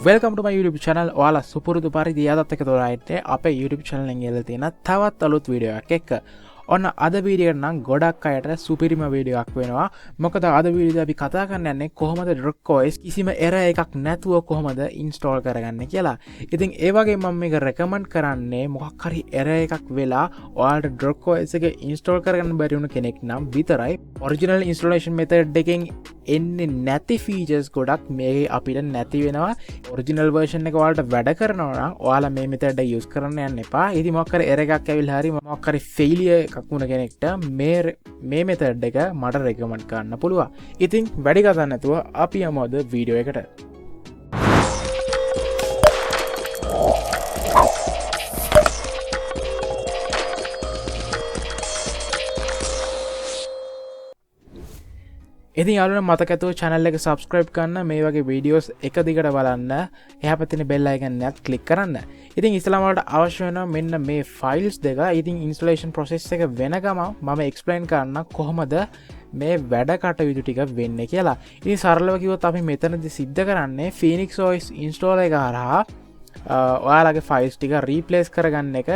Welcome to my YouTube channel. ඔයාලා සුපුරුදු පරිදි අදත් එක තෝරායිට අපේ YouTube channel එකෙන් එල්ල තියෙන තවත් අලුත් වීඩියෝ එකක් එක්ක. ඔන්න අද වීඩියෝ එක නම් ගොඩක් අයට සුපිරිම වීඩියෝ එකක් වෙනවා. මොකද අද වීඩියෝදී අපි කතා කරන්න යන්නේ කොහොමද Drock OS කිසිම error එකක් නැතුව කොහොමද install කරගන්නේ කියලා. ඉතින් ඒ වගේ මම මේක recommend කරන්නේ මොකක් හරි error එකක් වෙලා ඔයාලට Drock OS එක install කරගන්න බැරි වුණ කෙනෙක් නම් විතරයි. Original installation method එකෙන් එන්නේ නැති features ගොඩක් මේ අපිට නැති වෙනවා. Original version එක ඔයාලට වැඩ කරනවා නම් ඔයාලා මේ method එක use කරන්න යන්න එපා. ඉතින් මොකක් හරි error එකක් ඇවිල්ලා හරි මොකක් හරි failure එකක් වුණ කෙනෙක්ට මේ method එක මට recommend කරන්න පුළුවන්. ඉතින් වැඩි කතා නැතුව අපි යමු අද වීඩියෝ එකට. ඉතින් යාළුවනේ මතක ඇතුව channel එක subscribe කරන්න, මේ වගේ videos එක දිගට බලන්න, එහා පැත්තේ bell icon එකත් click කරන්න. ඉතින් ඉස්සෙල්ලාම වලට අවශ්‍ය වෙනවා මෙන්න මේ files දෙක. ඉතින් installation process එක වෙන ගමන් මම explain කරන්න කොහොමද මේ වැඩ කටයුතු ටික වෙන්නේ කියලා. ඉතින් සරලව කිව්වොත් අපි මෙතනදී සිද්ධ කරන්නේ Phoenix OS install එක හරහා ඔයාලගේ ෆයිල්ස් ටික රීප්ලේස් කරගන්න එක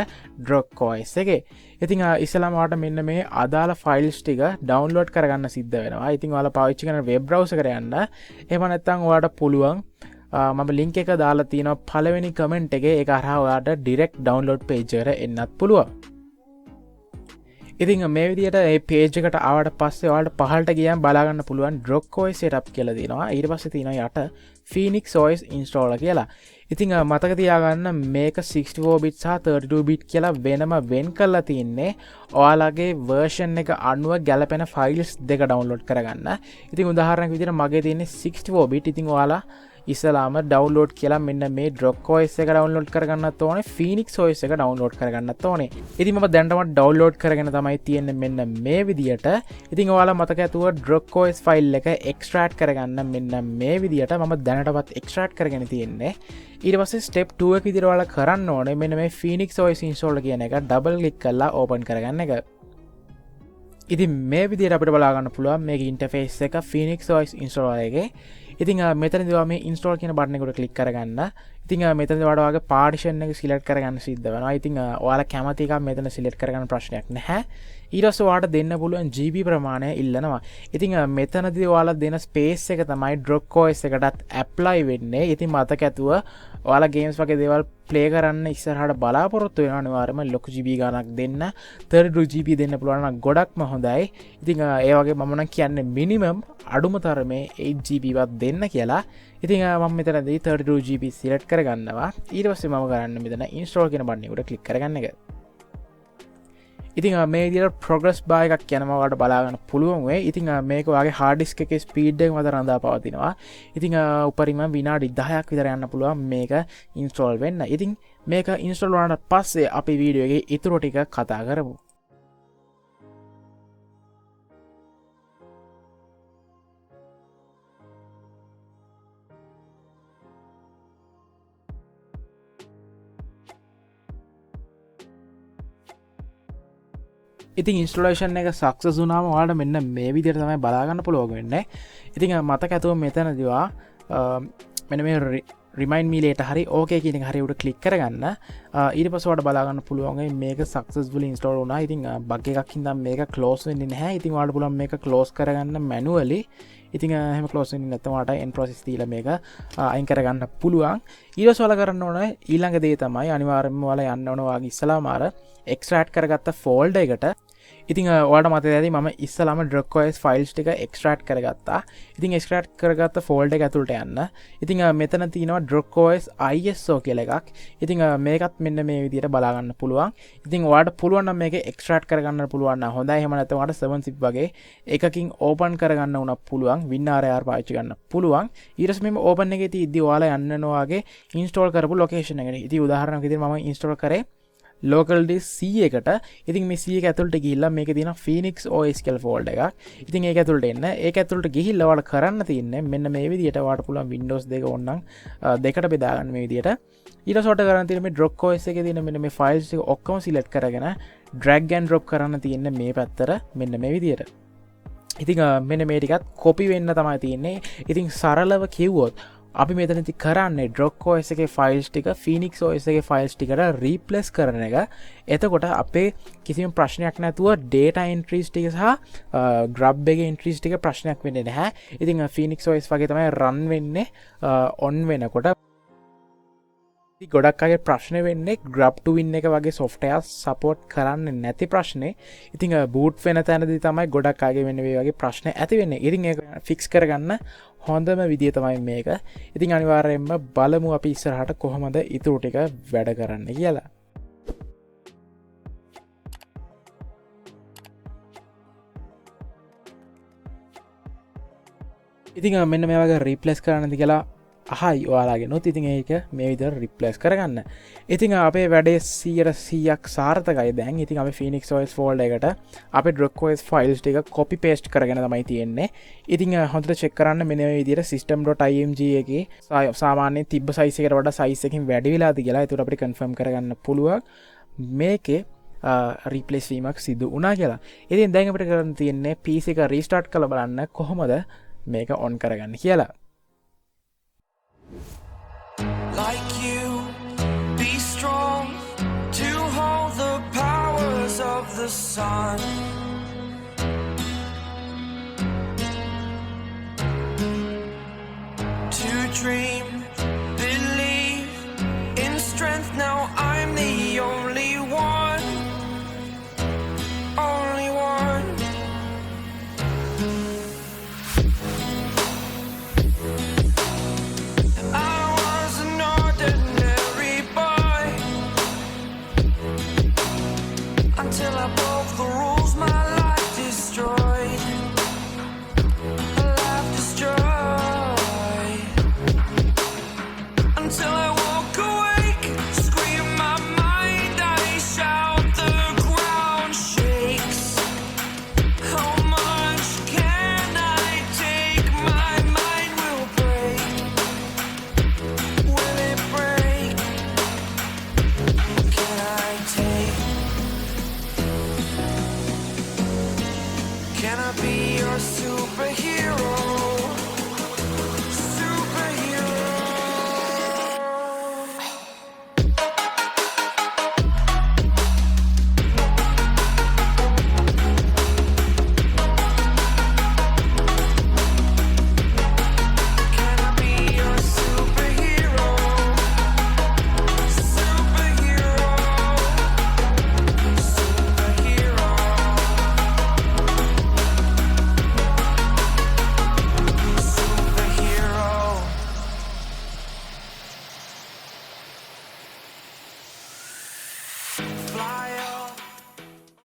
Drock OS එකේ. ඉතින් ඉස්සෙල්ලාම ඔයාලට මෙන්න මේ අදාළ ෆයිල්ස් ටික ඩවුන්ලෝඩ් කරගන්න සිද්ධ වෙනවා. ඉතින් ඔයාලා පාවිච්චි කරන වෙබ් බ්‍රවුසර් එකට යන්න. එහෙම නැත්නම් ඔයාලට පුළුවන් මම ලින්ක් එක දාලා තියෙනවා පළවෙනි කමෙන්ට් එකේ. ඒක හරහා ඔයාලට ඩිරෙක්ට් ඩවුන්ලෝඩ් පේජ් එකට එන්නත් පුළුවන්. ඉතින් මේ විදිහට මේ පේජ් එකට ආවට පස්සේ ඔයාලට පහළට ගියම බලා ගන්න පුළුවන් Drock OS setup කියලා තියෙනවා. ඊට පස්සේ තියෙනවා යට Phoenix OS installer කියලා. ඉතින් මතක තියාගන්න මේක 64 bit සහ 32 bit කියලා වෙනම වෙන් කරලා තියෙන්නේ ඔයාලගේ version එක අනුව ගැලපෙන files දෙක download කරගන්න. ඉතින් උදාහරණයක් විදිහට මගේ තියෙන්නේ 64 bit. ඉතින් ඔයාලා ඉස්සලාම download කියලා මෙන්න මේ Drock OS එක download කරගන්නත් ඕනේ, Phoenix OS එක download කරගන්නත් ඕනේ. ඉතින් මම දැනටම download කරගෙන තමයි තියෙන්නේ මෙන්න මේ විදියට. ඉතින් ඔයාලා මතක ඇතුව Drock OS file එක extract කරගන්න මෙන්න මේ විදියට මම දැනටවත් extract කරගෙන තියෙන්නේ. ඊට පස්සේ step 2 එක විදියට ඔයාලා කරන්න ඕනේ මෙන්න මේ Phoenix OS install කියන එක double click කරලා open කරගන්න එක. ඉතින් මේ විදියට අපිට බලා ගන්න පුළුවන් මේකේ interface එක Phoenix OS installer එකේ. ඉතින් මෙතනදී ඔයා මේ install කියන බටන් එකට click කරගන්න. ඉතින් මෙතනදී ඔයාලා ඔයාගේ partition එක select කරගන්න සිද්ධ වෙනවා. ඉතින් ඔයාලා කැමති එකක් මෙතන select කරගන්න ප්‍රශ්නයක් නැහැ. ඊට පස්සේ ඔයාලට දෙන්න පුළුවන් GB ප්‍රමාණය ඉල්ලනවා. ඉතින් මෙතනදී ඔයාලා දෙන space එක තමයි Drock OS එකටත් apply වෙන්නේ. ඉතින් මතක ඇතුව ඔයාලා games වගේ දේවල් play කරන්න ඉස්සරහට බලාපොරොත්තු වෙනවා අනිවාර්යයෙන්ම ලොකු GB ගාණක් දෙන්න. 32 GB දෙන්න පුළුවන් නම් ගොඩක්ම හොඳයි. ඉතින් ඒ වගේ මම නම් කියන්නේ minimum අඩුම තරමේ 8 GB වත් දෙන්න කියලා. ඉතින් මම මෙතනදී 32 GB select කරගන්නවා. ඊට පස්සේ මම කරන්නේ මෙතන install කියන බටන් එකට click කරගන්න එක. ඉතින් මේ විදිහට progress bar එකක් යනවා ඔයාලට බලා ගන්න පුළුවන් වෙයි. ඉතින් මේක ඔයාගේ hard disk එකේ speed එක මත රඳා පවතිනවා. ඉතින් උපරිම විනාඩි 10ක් විතර යන්න පුළුවන් මේක install වෙන්න. ඉතින් මේක install වුණාට පස්සේ අපි වීඩියෝ එකේ ඊටු ටික කතා කරමු. ඉතින් installation එක success වුණාම ඔයාලට මෙන්න මේ විදිහට තමයි බලා ගන්න පුළුවන් වෙන්නේ. ඉතින් මතක ඇතුව මෙතනදී මෙන්න මේ remind me later හරි okay කියන එක හරි උඩ click කරගන්න. ඊට පස්සේ ඔයාලට බලා ගන්න පුළුවන් මේක successfully install වුණා. ඉතින් bug එකක් හින්දා මේක close වෙන්නේ නැහැ. ඉතින් ඔයාලට පුළුවන් මේක close කරගන්න manually. ඉතින් එහෙම close වෙන්නේ නැත්නම් ඔයාලට end process දීලා මේක අයින් කරගන්න පුළුවන්. ඊට පස්සේ ඔයාලා කරන්න ඕනේ ඊළඟ දේ තමයි අනිවාර්යයෙන්ම ඔයාලා යන්න ඕන වාගේ ඉස්සලාම අර extract කරගත්ත folder එකට. ඉතින් ඔයාලට මතක ඇති මම ඉස්සලාම Drock OS files ටික extract කරගත්තා. ඉතින් extract කරගත්ත folder එක ඇතුළට යන්න. ඉතින් මෙතන තියෙනවා Drock OS ISO කියලා එකක්. ඉතින් මේකත් මෙන්න මේ විදිහට බලා ගන්න පුළුවන්. ඉතින් ඔයාලට පුළුවන් නම් මේක extract කරගන්න පුළුවන් නම් හොඳයි. එහෙම නැත්නම් ඔයාලට 7-zip වගේ එකකින් open කරගන්න උනත් පුළුවන්. WinRAR පාවිච්චි කරන්න පුළුවන්. ඊට පස්සේ මේ open එකේ තියදී ඔයාලා යන්න ඕන වගේ install කරපු location එකට. ඉතින් උදාහරණයක් විදිහට මම install කරේ local disk C එකට. ඉතින් මේ C එක ඇතුළට ගිහිල්ලා මේකේ තියෙන Phoenix OS කියලා folder එකක්. ඉතින් ඒක ඇතුළට එන්න. ඒක ඇතුළට ගිහිල්ලා ඔයාලා කරන්න තියෙන්නේ මෙන්න මේ විදිහට ඔයාලට පුළුවන් Windows දෙක ඕනනම් දෙකට බෙදා ගන්න මේ විදිහට. ඊට පස්සේ ඔයාලට කරන්න තියෙන්නේ මේ Drock OS එකේ තියෙන මෙන්න මේ files ටික ඔක්කොම select කරගෙන drag and drop කරන්න තියෙන්නේ මේ පැත්තට මෙන්න මේ විදිහට. ඉතින් මෙන්න මේ ටිකත් කොපි වෙන්න තමයි තියෙන්නේ. ඉතින් සරලව කිව්වොත් අපි මෙතනති කරන්නේ Drock OS එකේ ෆයිල්ස් ටික Phoenix OS එකේ ෆයිල්ස් ටිකට රීප්ලේස් කරන එක. එතකොට අපේ කිසිම ප්‍රශ්නයක් නැතුව data entries ටික සහ grub එකේ entries ටික ප්‍රශ්නයක් වෙන්නේ නැහැ. ඉතින් Phoenix OS වගේ තමයි run වෙන්නේ on වෙනකොට. ගොඩක් අය ප්‍රශ්න වෙන්නේ grub to win එක වගේ software support කරන්නේ නැති ප්‍රශ්නේ. ඉතින් boot වෙන තැනදී තමයි ගොඩක් අයගේ වෙන්නේ මේ වගේ ප්‍රශ්න ඇති වෙන්නේ. ඉතින් ඒක fix කරගන්න හොඳම විදිය තමයි මේක. ඉතින් අනිවාර්යයෙන්ම බලමු අපි ඉස්සරහට කොහොමද ඊටු ටික වැඩ කරන්න කියලා. ඉතින් මෙන්න මේ වගේ රීප්ලේස් කරන්නද කියලා අහයි ඔයාලාගෙනුත්. ඉතින් ඒක මේ විදිහට රිප්ලේස් කරගන්න. ඉතින් අපේ වැඩේ 100%ක් සාර්ථකයි දැන්. ඉතින් අපි Phoenix OS folder එකට අපේ Drock OS files ටික copy paste කරගෙන තමයි තියෙන්නේ. ඉතින් හොඳට check කරන්න මෙන්න මේ විදිහට system.img එකේ සාමාන්‍යයෙන් තිබ්බ size එකට වඩා size එකකින් වැඩි වෙලාද කියලා. ඒකට අපිට confirm කරගන්න පුළුවන් මේකේ රීප්ලේස් වීමක් සිදු වුණා කියලා. ඉතින් දැන් අපිට කරන්න තියෙන්නේ PC එක restart කරලා බලන්න කොහොමද මේක on කරගන්න කියලා. Like you, be strong to hold the powers of the sun. To dream